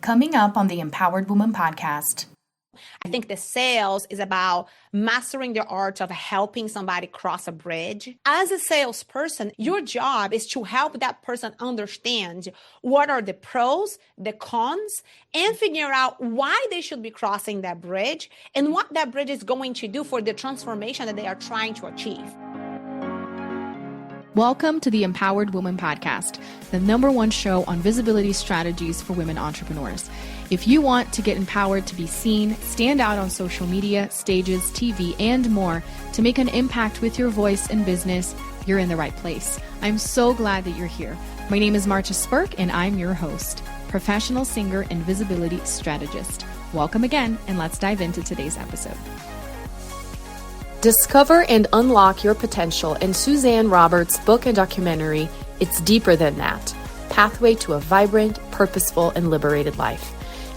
Coming up on the Empowered Woman podcast. I think the sales is about mastering the art of helping somebody cross a bridge. As a salesperson, your job is to help that person understand what are the pros, the cons, and figure out why they should be crossing that bridge and what that bridge is going to do for the transformation that they are trying to achieve. Welcome to the Empowered Woman podcast, the #1 show on visibility strategies for women entrepreneurs. If you want to get empowered to be seen, stand out on social media, stages, TV, and more to make an impact with your voice and business, you're in the right place. I'm so glad that you're here. My name is Marcia Spurk, and I'm your host, professional singer and visibility strategist. Welcome again, and let's dive into today's episode. Discover and unlock your potential in Suzanne Roberts' book and documentary, It's Deeper Than That, Pathway to a Vibrant, Purposeful, and Liberated Life.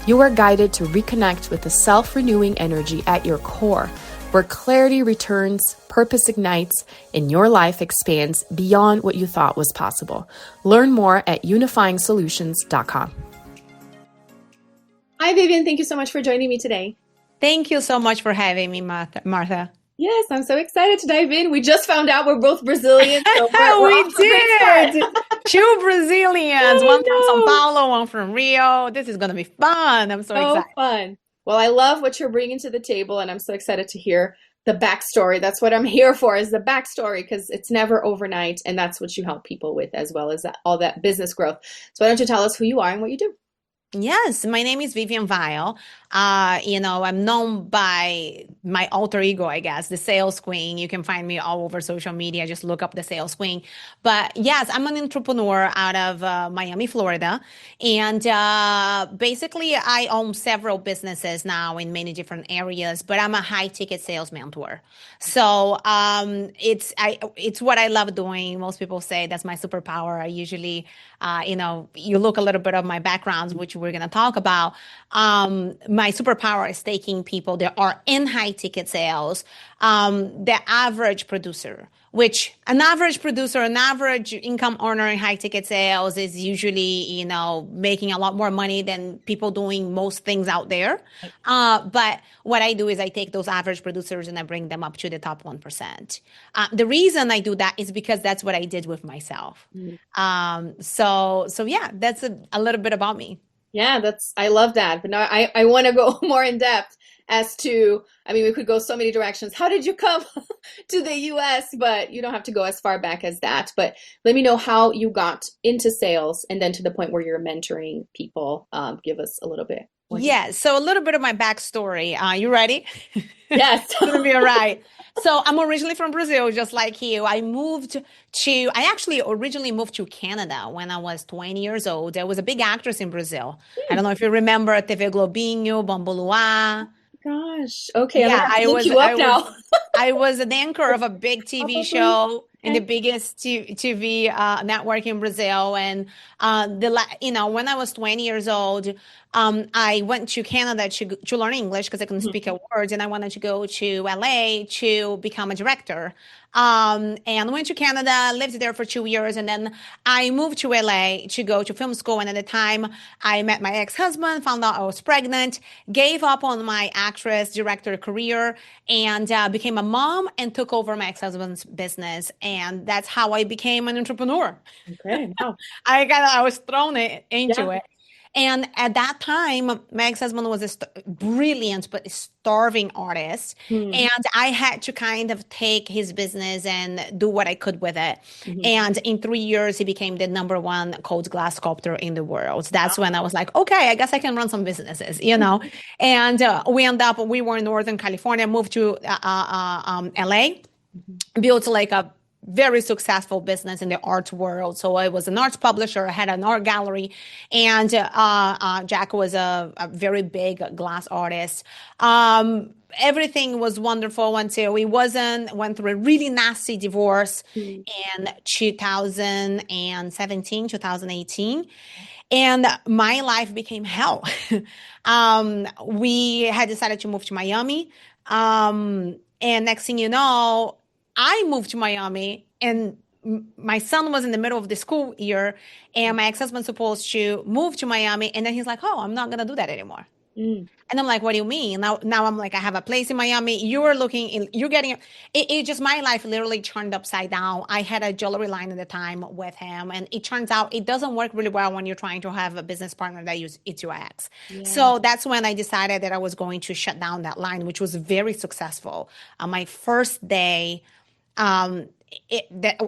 You are guided to reconnect with the self-renewing energy at your core, where clarity returns, purpose ignites, and your life expands beyond what you thought was possible. Learn more at unifyingsolutions.com. Hi, Vivian. Thank you so much for joining me today. Thank you so much for having me, Martha. Yes, I'm so excited to dive in. We just found out we're both Brazilian. So we did. Two Brazilians, one from São Paulo, one from Rio. This is going to be fun. I'm so excited. Fun. Well, I love what you're bringing to the table, and I'm so excited to hear the backstory. That's what I'm here for, is the backstory, because it's never overnight, and that's what you help people with, as well as all that business growth. So why don't you tell us who you are and what you do? Yes, my name is Vivian Weyll. I'm known by my alter ego, I guess, the Sales Queen. You can find me all over social media. Just look up the Sales Queen. But yes, I'm an entrepreneur out of Miami, Florida. And basically, I own several businesses now in many different areas, but I'm a high ticket sales mentor. So it's what I love doing. Most people say that's my superpower. I usually, you look a little bit of my backgrounds, which we're going to talk about. My superpower is taking people that are in high ticket sales, the average producer, which an average income earner in high ticket sales is usually, making a lot more money than people doing most things out there. But what I do is I take those average producers and I bring them up to the top 1%. The reason I do that is because that's what I did with myself. So yeah, that's a little bit about me. Yeah, I love that. But now I want to go more in depth as to, we could go so many directions. How did you come to the US? But you don't have to go as far back as that. But let me know how you got into sales and then to the point where you're mentoring people. Give us a little bit. Yeah, so a little bit of my backstory. You ready? Yes. It's going to be all right. So I'm originally from Brazil, just like you. I actually originally moved to Canada when I was 20 years old. There was a big actress in Brazil. I don't know if you remember TV Globinho, Bambu Luar. Gosh. Okay. Yeah, now. I was an anchor of a big TV show in the biggest TV network in Brazil. And when I was 20 years old, I went to Canada to learn English because I couldn't speak a word, and I wanted to go to LA to become a director. And went to Canada, lived there for 2 years, and then I moved to LA to go to film school. And at the time, I met my ex-husband, found out I was pregnant, gave up on my actress director career, and became a mom and took over my ex-husband's business. And that's how I became an entrepreneur. Okay. Wow. I was thrown into it. And at that time, my ex-husband was a brilliant but starving artist. And I had to kind of take his business and do what I could with it. And in 3 years, he became the #1 cold glass sculptor in the world. That's when I was like, okay, I guess I can run some businesses, And we were in Northern California, moved to LA, built like a very successful business in the art world. So I was an arts publisher. I had an art gallery, and Jack was a very big glass artist. Everything was wonderful until we went through a really nasty divorce in 2017, 2018. And my life became hell. We had decided to move to Miami. And next thing you know, I moved to Miami and my son was in the middle of the school year, and my ex-husband's supposed to move to Miami, and then he's like, "Oh, I'm not gonna do that anymore." And I'm like, "What do you mean?" Now I'm like, I have a place in Miami. You're getting it. Just my life literally turned upside down. I had a jewelry line at the time with him, and it turns out it doesn't work really well when you're trying to have a business partner that it's your ex. Yeah. So that's when I decided that I was going to shut down that line, which was very successful. My first day,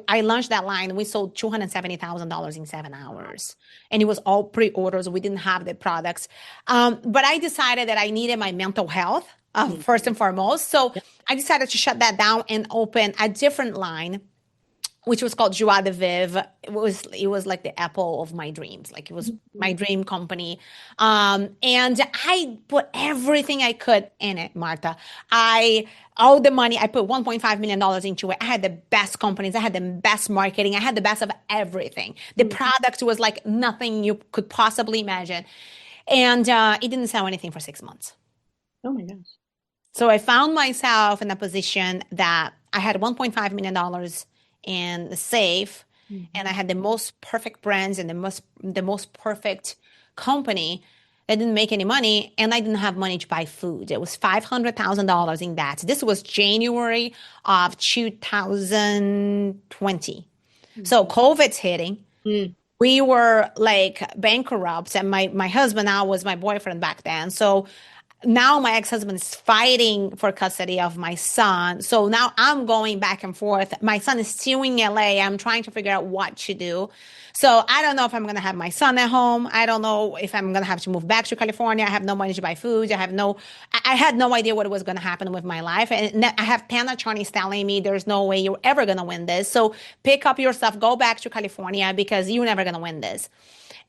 I launched that line. We sold $270,000 in 7 hours, and it was all pre-orders. We didn't have the products, but I decided that I needed my mental health first and foremost. So I decided to shut that down and open a different line, which was called Joie de Vivre. It was like the apple of my dreams. Like, it was my dream company. And I put everything I could in it, Martha. All the money, I put $1.5 million into it. I had the best companies. I had the best marketing. I had the best of everything. The product was like nothing you could possibly imagine. And it didn't sell anything for 6 months. Oh my gosh. So I found myself in a position that I had $1.5 million in the safe, and I had the most perfect brands and the most perfect company that didn't make any money, and I didn't have money to buy food. It was $500,000 in debt. This was January of 2020. So COVID's hitting. We were like bankrupt, and my husband now was my boyfriend back then. So now my ex-husband is fighting for custody of my son. So now I'm going back and forth. My son is still in LA. I'm trying to figure out what to do. So I don't know if I'm going to have my son at home. I don't know if I'm going to have to move back to California. I have no money to buy food. I had no idea what was going to happen with my life. And I have 10 attorneys telling me there's no way you're ever going to win this. So pick up your stuff, go back to California, because you're never going to win this.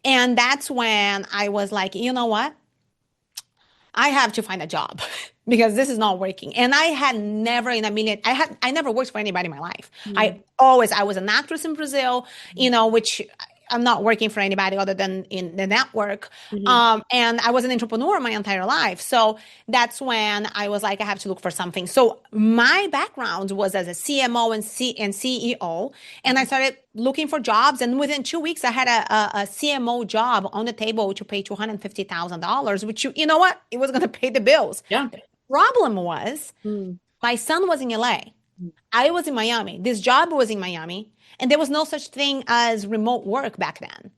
And that's when I was like, you know what? I have to find a job because this is not working. And I had never in a million, I never worked for anybody in my life. I was an actress in Brazil, which I'm not working for anybody other than in the network. And I was an entrepreneur my entire life. So that's when I was like, I have to look for something. So my background was as a CMO and CEO. And I started looking for jobs. And within 2 weeks, I had a CMO job on the table to pay $250,000, which, you know what? It was going to pay the bills. Yeah. The problem was my son was in LA. I was in Miami. This job was in Miami. And there was no such thing as remote work back then.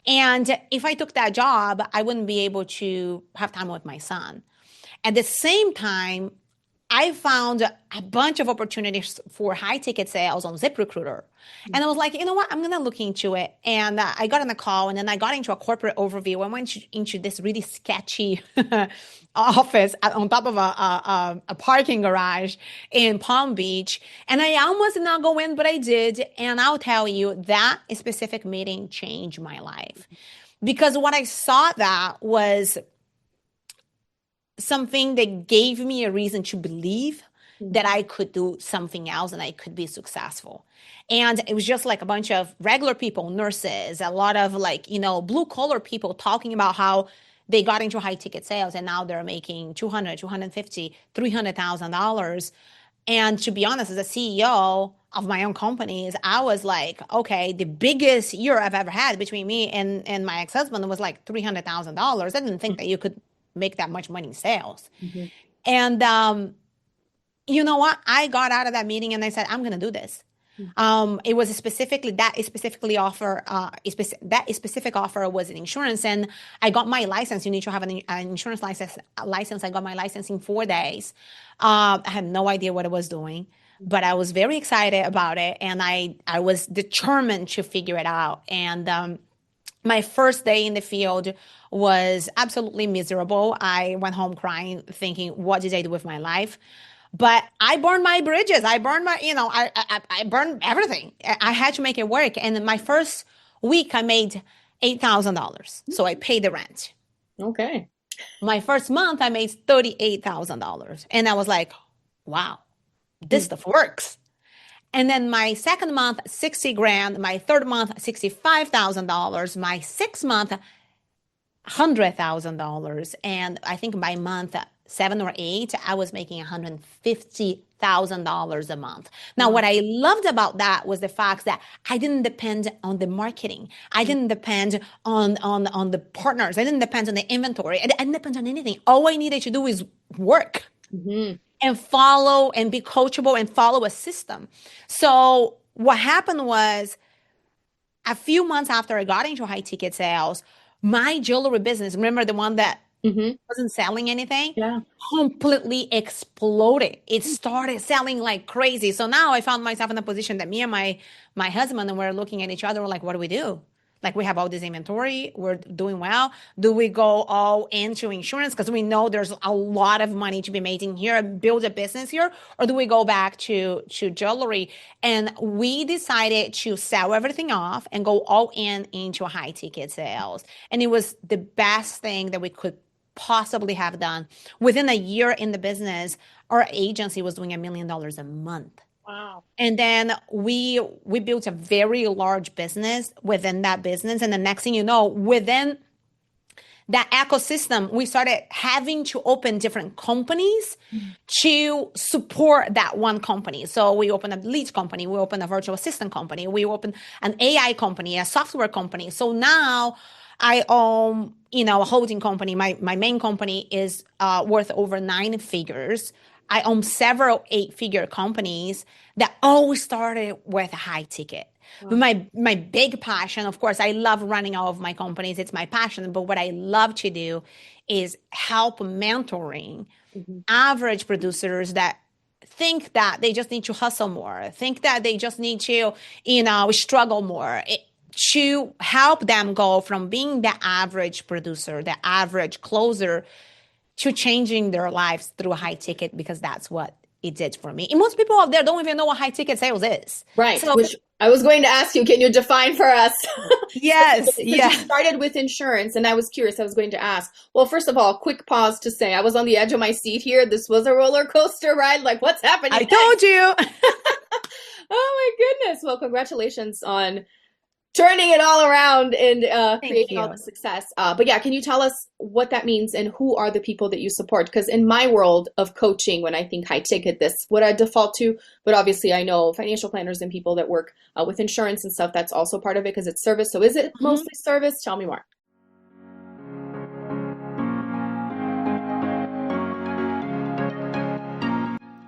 And if I took that job, I wouldn't be able to have time with my son. At the same time, I found a bunch of opportunities for high ticket sales on ZipRecruiter. And I was like, you know what? I'm going to look into it. And I got on a call, and then I got into a corporate overview. I went into this really sketchy office on top of a parking garage in Palm Beach. And I almost did not go in, but I did. And I'll tell you, that specific meeting changed my life. Because what I saw that was something that gave me a reason to believe that I could do something else and I could be successful. And it was just like a bunch of regular people, nurses, a lot of blue collar people talking about how they got into high ticket sales and now they're making $200,000, $250,000, $300,000. And to be honest, as a CEO of my own companies, I was like, okay, the biggest year I've ever had between me and my ex-husband was like $300,000. I didn't think that you could make that much money in sales. And you know what? I got out of that meeting and I said, I'm going to do this. It was specific offer was an insurance, and I got my license. You need to have an insurance license. I got my license in 4 days. I had no idea what I was doing, but I was very excited about it, and I was determined to figure it out. And my first day in the field was absolutely miserable. I went home crying, thinking, what did I do with my life? But I burned my bridges. I burned I burned everything. I had to make it work. And in my first week, I made $8,000. So I paid the rent. Okay. My first month, I made $38,000. And I was like, wow, this stuff works. And then my second month, 60 grand. My third month, $65,000. My sixth month, $100,000. And I think by month 7 or 8, I was making $150,000 a month. Now, what I loved about that was the fact that I didn't depend on the marketing. I didn't depend on the partners. I didn't depend on the inventory. I didn't depend on anything. All I needed to do is work and follow and be coachable and follow a system. So what happened was, a few months after I got into high ticket sales, my jewelry business, remember the one that wasn't selling anything, completely exploded. It started selling like crazy. So now I found myself in a position that me and my husband, and we're looking at each other, we're like, what do we do? Like, we have all this inventory, we're doing well. Do we go all into insurance? Because we know there's a lot of money to be made in here, build a business here, or do we go back to jewelry? And we decided to sell everything off and go all into high ticket sales. And it was the best thing that we could possibly have done. Within a year in the business, our agency was doing $1 million a month. Wow. And then we built a very large business within that business. And the next thing you know, within that ecosystem, we started having to open different companies to support that one company. So we opened a lead company, we opened a virtual assistant company, we opened an AI company, a software company. So now I own, a holding company. My main company is worth over 9 figures. I own several 8-figure companies that all started with a high ticket. Wow. But my big passion, of course, I love running all of my companies. It's my passion. But what I love to do is help mentoring average producers that think that they just need to hustle more, think that they just need to, struggle more. To help them go from being the average producer, the average closer, to changing their lives through a high ticket, because that's what it did for me. And most people out there don't even know what high ticket sales is. Right. So, which I was going to ask you, can you define for us? Yes. You started with insurance, and I was curious. I was going to ask, well, first of all, quick pause to say I was on the edge of my seat here. This was a roller coaster ride. Like, what's happening I next? told you. Oh, my goodness. Well, congratulations on turning it all around and creating all the success. But yeah, can you tell us what that means and who are the people that you support? Because in my world of coaching, when I think high ticket, this what I default to. But obviously, I know financial planners and people that work with insurance and stuff. That's also part of it because it's service. So is it mostly service? Tell me more.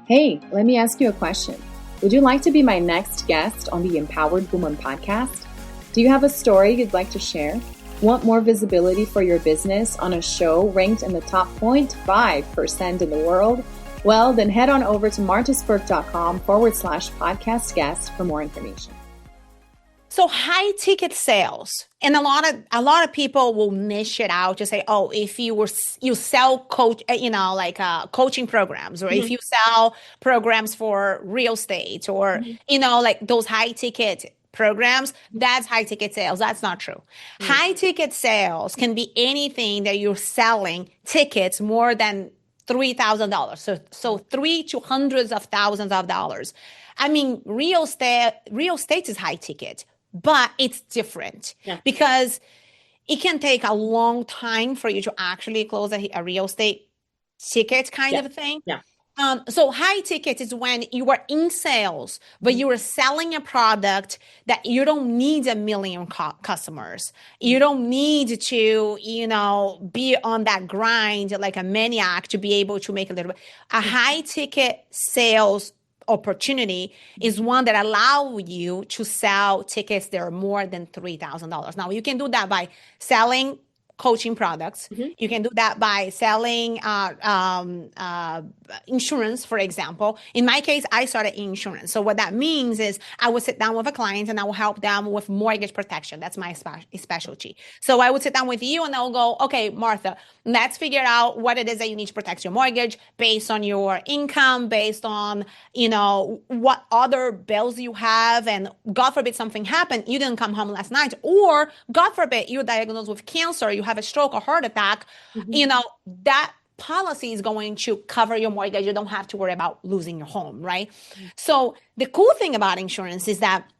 Hey, let me ask you a question. Would you like to be my next guest on the Empowered Woman podcast? Do you have a story you'd like to share? Want more visibility for your business on a show ranked in the top 0.5% in the world? Well, then head on over to martasburke.com/podcast guest for more information. So high ticket sales, and a lot of people will niche it out to say, oh, if you sell coaching programs, or if you sell programs for real estate, or like those high ticket programs, that's high ticket sales. That's not true. High ticket sales can be anything that you're selling tickets more than $3,000. So 3 to hundreds of thousands of dollars. I mean, real estate is high ticket, but it's different because it can take a long time for you to actually close a real estate ticket kind of thing. Yeah. So high ticket is when you are in sales, but you are selling a product that you don't need 1 million customers. You don't need to, be on that grind like a maniac to be able to make a little bit. A high ticket sales opportunity is one that allow you to sell tickets that are more than $3,000. Now, you can do that by selling coaching products. You can do that by selling insurance, for example. In my case, I started insurance. So what that means is I would sit down with a client and I will help them with mortgage protection. That's my specialty. So I would sit down with you and I will go, okay, Martha, let's figure out what it is that you need to protect your mortgage based on your income, based on, what other bills you have. And God forbid something happened, you didn't come home last night, or God forbid you're diagnosed with cancer, you have a stroke or heart attack, that policy is going to cover your mortgage. You don't have to worry about losing your home, right? So the cool thing about insurance is that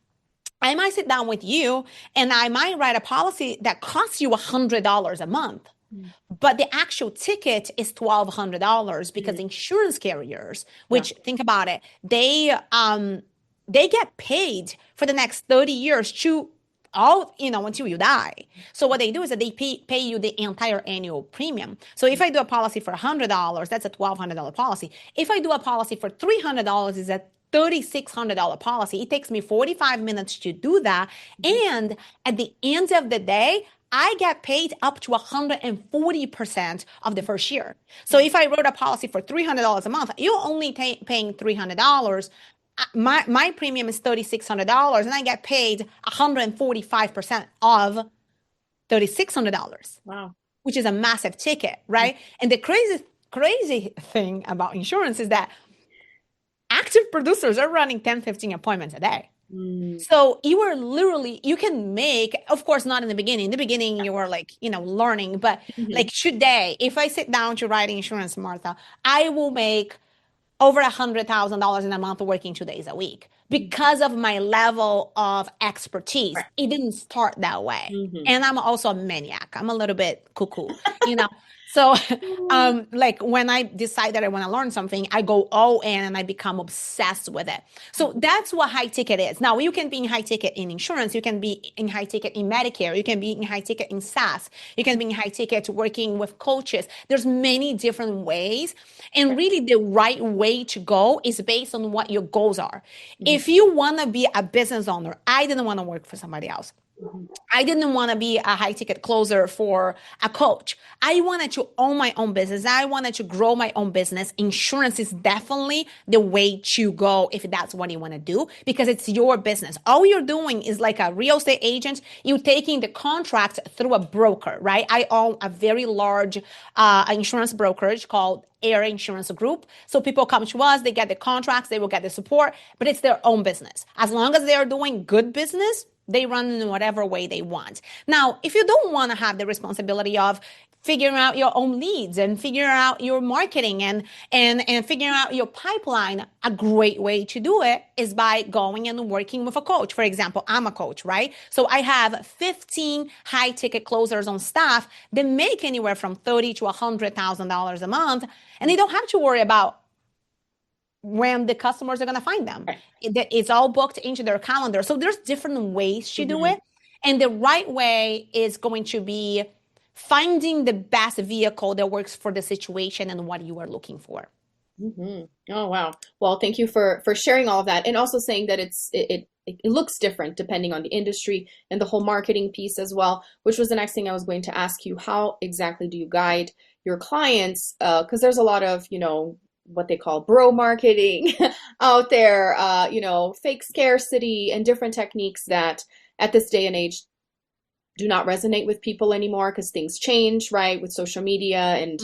I might sit down with you and I might write a policy that costs you $100 a month. but the actual ticket is $1,200 because insurance carriers, which think about it, they get paid for the next 30 years to until you die. So what they do is that they pay you the entire annual premium. So if I do a policy for $100, that's a $1,200 policy. If I do a policy for $300, is a $3,600 policy. It takes me 45 minutes to do that. And at the end of the day, I get paid up to 140% of the first year. So if I wrote a policy for $300 a month, you're only paying $300. My premium is $3,600 and I get paid 145% of $3,600. Wow. Which is a massive ticket, right? And the crazy thing about insurance is that active producers are running 10, 15 appointments a day. So you can make, of course, not in the beginning. In the beginning, you were learning, but today, if I sit down to write insurance, Martha, I will make over $100,000 in a month working 2 days a week because of my level of expertise. Right. It didn't start that way. And I'm also a maniac. I'm a little bit cuckoo, So when I decide that I want to learn something, I go all in and I become obsessed with it. So that's what high ticket is. Now, you can be in high ticket in insurance. You can be in high ticket in Medicare. You can be in high ticket in SaaS. You can be in high ticket working with coaches. There's many different ways. And really the right way to go is based on what your goals are. If you want to be a business owner, I didn't want to work for somebody else. I didn't want to be a high ticket closer for a coach. I wanted to own my own business. I wanted to grow my own business. Insurance is definitely the way to go if that's what you want to do, because it's your business. All you're doing is like a real estate agent. You're taking the contract through a broker, right? I own a very large insurance brokerage called Air Insurance Group. So people come to us, they get the contracts, they will get the support, but it's their own business. As long as they are doing good business, they run in whatever way they want. Now, if you don't want to have the responsibility of figuring out your own leads and figuring out your marketing and figuring out your pipeline, a great way to do it is by going and working with a coach. For example, I'm a coach, right? So I have 15 high ticket closers on staff that make anywhere from $30,000 to $100,000 a month, and they don't have to worry about when the customers are going to find them. Right. It's all booked into their calendar. So there's different ways to do it. And the right way is going to be finding the best vehicle that works for the situation and what you are looking for. Oh, wow. Well, thank you for sharing all of that. And also saying that it looks different depending on the industry and the whole marketing piece as well, which was the next thing I was going to ask you. How exactly do you guide your clients? Because there's a lot of, what they call bro marketing out there, fake scarcity and different techniques that at this day and age do not resonate with people anymore because things change, right? With social media and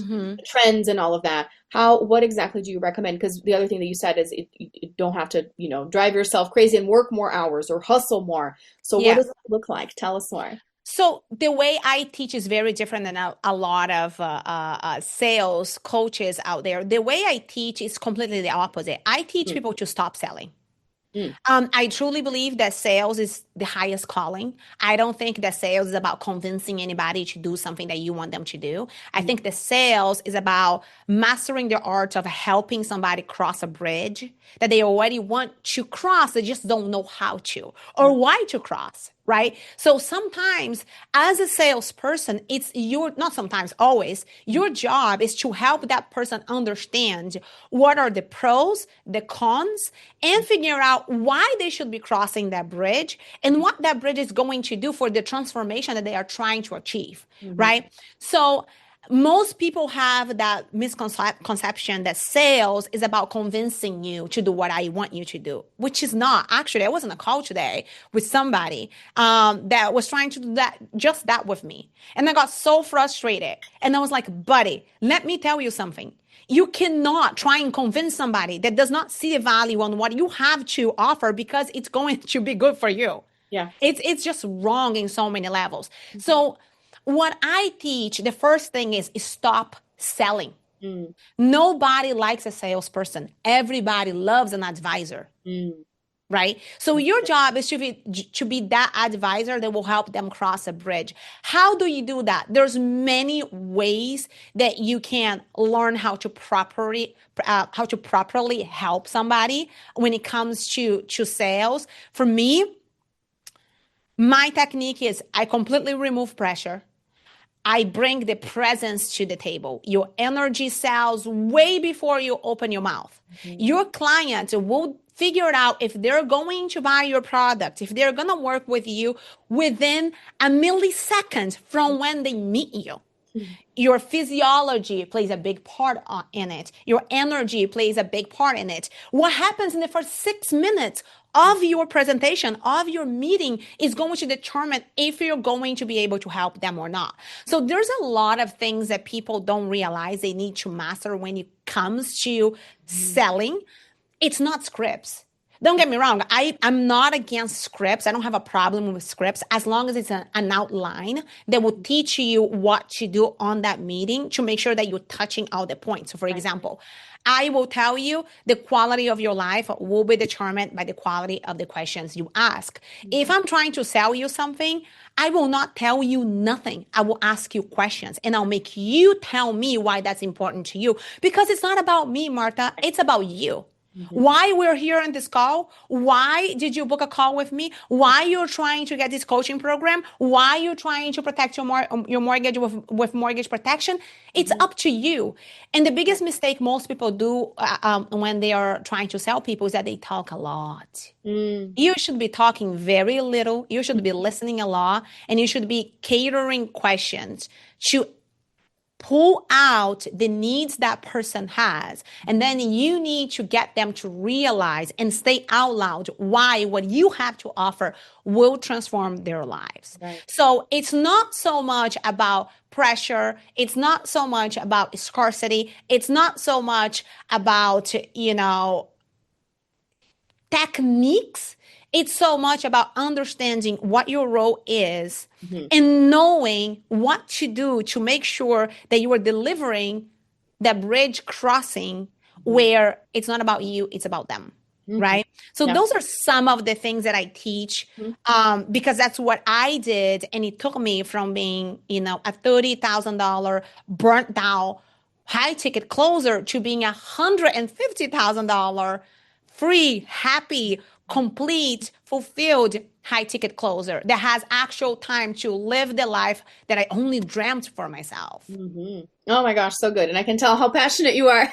trends and all of that. What exactly do you recommend? Because the other thing that you said is you don't have to, drive yourself crazy and work more hours or hustle more. So what does it look like? Tell us more. So the way I teach is very different than a lot of sales coaches out there. The way I teach is completely the opposite. I teach people to stop selling. I truly believe that sales is the highest calling. I don't think that sales is about convincing anybody to do something that you want them to do. I think the sales is about mastering the art of helping somebody cross a bridge that they already want to cross. They just don't know how to or why to cross. Right? So sometimes as a salesperson, not sometimes, always, your job is to help that person understand what are the pros, the cons, and figure out why they should be crossing that bridge and what that bridge is going to do for the transformation that they are trying to achieve. Right? So most people have that misconception that sales is about convincing you to do what I want you to do, which is not. Actually, I was on a call today with somebody that was trying to do that with me. And I got so frustrated. And I was like, buddy, let me tell you something. You cannot try and convince somebody that does not see the value on what you have to offer because it's going to be good for you. Yeah. It's just wrong in so many levels. So what I teach, the first thing is stop selling. Nobody likes a salesperson. Everybody loves an advisor. right? So your job is to be that advisor that will help them cross a bridge. How do you do that? There's many ways that you can learn how to properly help somebody when it comes to sales. For me, my technique is I completely remove pressure. I bring the presence to the table. Your energy sells way before you open your mouth. Your client will figure it out if they're going to buy your product, if they're going to work with you within a millisecond from when they meet you. Your physiology plays a big part in it. Your energy plays a big part in it. What happens in the first 6 minutes of your presentation, of your meeting, is going to determine if you're going to be able to help them or not. So there's a lot of things that people don't realize they need to master when it comes to selling. It's not scripts. Don't get me wrong. I'm not against scripts. I don't have a problem with scripts as long as it's an outline that will teach you what to do on that meeting to make sure that you're touching all the points. So for example, I will tell you the quality of your life will be determined by the quality of the questions you ask. If I'm trying to sell you something, I will not tell you nothing. I will ask you questions and I'll make you tell me why that's important to you, because it's not about me, Martha. It's about you. Why we're here on this call? Why did you book a call with me? Why you're trying to get this coaching program? Why you're trying to protect your mortgage with mortgage protection? It's up to you. And the biggest mistake most people do when they are trying to sell people is that they talk a lot. You should be talking very little. You should be listening a lot, and you should be catering questions to pull out the needs that person has. And then you need to get them to realize and say out loud why what you have to offer will transform their lives. Right. So it's not so much about pressure. It's not so much about scarcity. It's not so much about, techniques. It's so much about understanding what your role is and knowing what to do to make sure that you are delivering that bridge crossing where it's not about you, it's about them. Right? So those are some of the things that I teach because that's what I did. And it took me from being, a $30,000 burnt out high ticket closer to being $150,000 free, happy, complete, fulfilled high ticket closer that has actual time to live the life that I only dreamt for myself. Oh my gosh, so good. And I can tell how passionate you are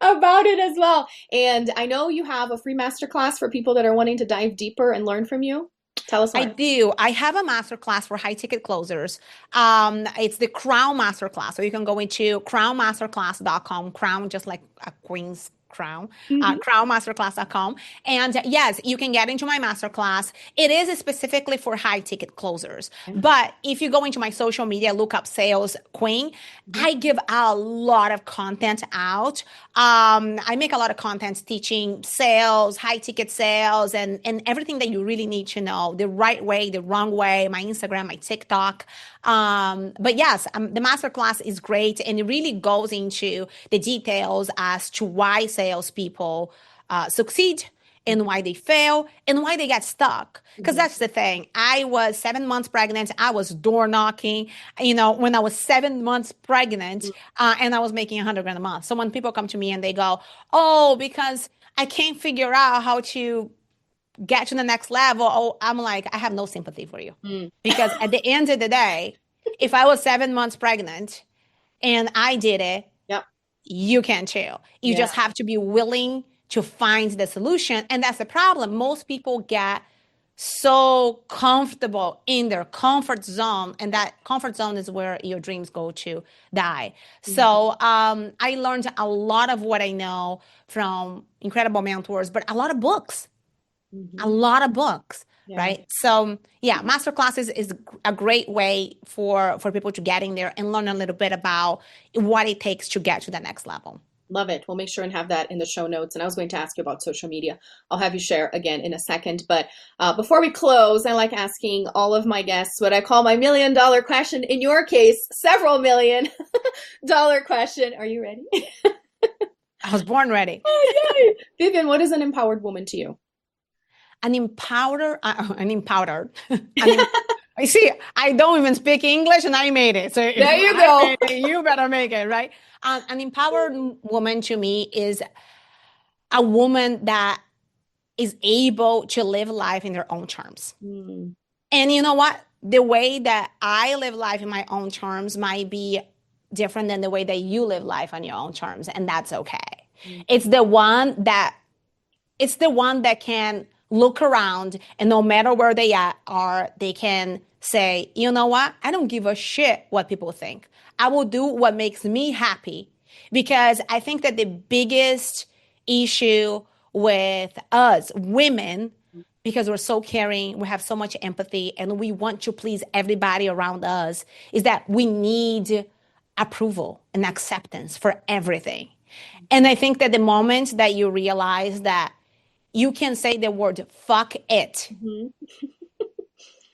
about it as well. And I know you have a free masterclass for people that are wanting to dive deeper and learn from you. Tell us why. I do. I have a masterclass for high ticket closers. It's the Crown Masterclass. So you can go into crownmasterclass.com. Crown, just like a queen's crown, crownmasterclass.com. And yes, you can get into my masterclass. It is specifically for high ticket closers. But if you go into my social media, look up Sales Queen, I give a lot of content out. I make a lot of content teaching sales, high ticket sales, and everything that you really need to know, the right way, the wrong way, my Instagram, my TikTok. But yes, the masterclass is great, and it really goes into the details as to why salespeople succeed and why they fail and why they get stuck. Because that's the thing. I was 7 months pregnant. I was door knocking, when I was 7 months pregnant, and I was making $100,000 a month. So when people come to me and they go, oh, because I can't figure out how to get to the next level, I'm like, I have no sympathy for you. Because at the end of the day, if I was 7 months pregnant and I did it, you can too. You just have to be willing to find the solution. And that's the problem. Most people get so comfortable in their comfort zone, and that comfort zone is where your dreams go to die. So I learned a lot of what I know from incredible mentors, but a lot of books. Right? So masterclasses is a great way for people to get in there and learn a little bit about what it takes to get to the next level. Love it. We'll make sure and have that in the show notes. And I was going to ask you about social media. I'll have you share again in a second. But before we close, I like asking all of my guests what I call my $1 million question. In your case, several $1 million question. Are you ready? I was born ready. Oh, yay. Vivian, what is an empowered woman to you? an empowered, I see, I don't even speak English and I made it. So there you go. You better make it, right? An empowered woman to me is a woman that is able to live life in their own terms. Mm. And you know what? The way that I live life in my own terms might be different than the way that you live life on your own terms. And that's okay. Mm. It's the one that can look around, and no matter where they are, they can say, you know what? I don't give a shit what people think. I will do what makes me happy. Because I think that the biggest issue with us women, because we're so caring, we have so much empathy, and we want to please everybody around us, is that we need approval and acceptance for everything. And I think that the moment that you realize that you can say the word fuck it,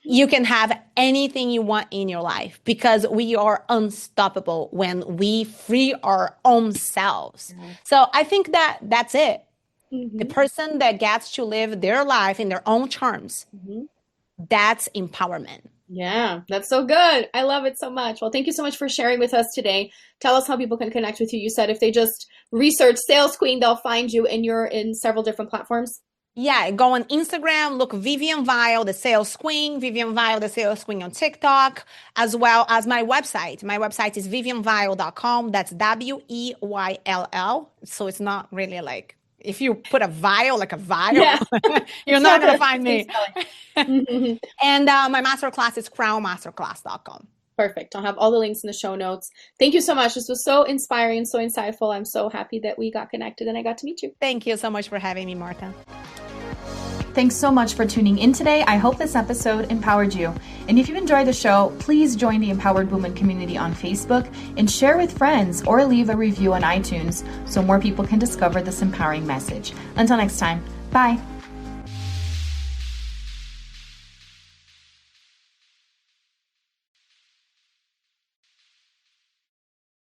you can have anything you want in your life, because we are unstoppable when we free our own selves. Mm-hmm. So I think that that's it. Mm-hmm. The person that gets to live their life in their own terms, that's empowerment. Yeah, that's so good. I love it so much. Well, thank you so much for sharing with us today. Tell us how people can connect with you. You said if they just research Sales Queen, they'll find you, and you're in several different platforms. Yeah, go on Instagram, look Vivian Weyll, the Sales Queen, Vivian Weyll, the Sales Queen on TikTok, as well as my website. My website is vivianweyll.com. That's Weyll. So it's not really like, if you put a vial, like a vial, you're not going to find me. And my masterclass is crownmasterclass.com. Perfect. I'll have all the links in the show notes. Thank you so much. This was so inspiring, so insightful. I'm so happy that we got connected and I got to meet you. Thank you so much for having me, Martha. Thanks so much for tuning in today. I hope this episode empowered you. And if you enjoyed the show, please join the Empowered Woman community on Facebook and share with friends, or leave a review on iTunes so more people can discover this empowering message. Until next time, bye.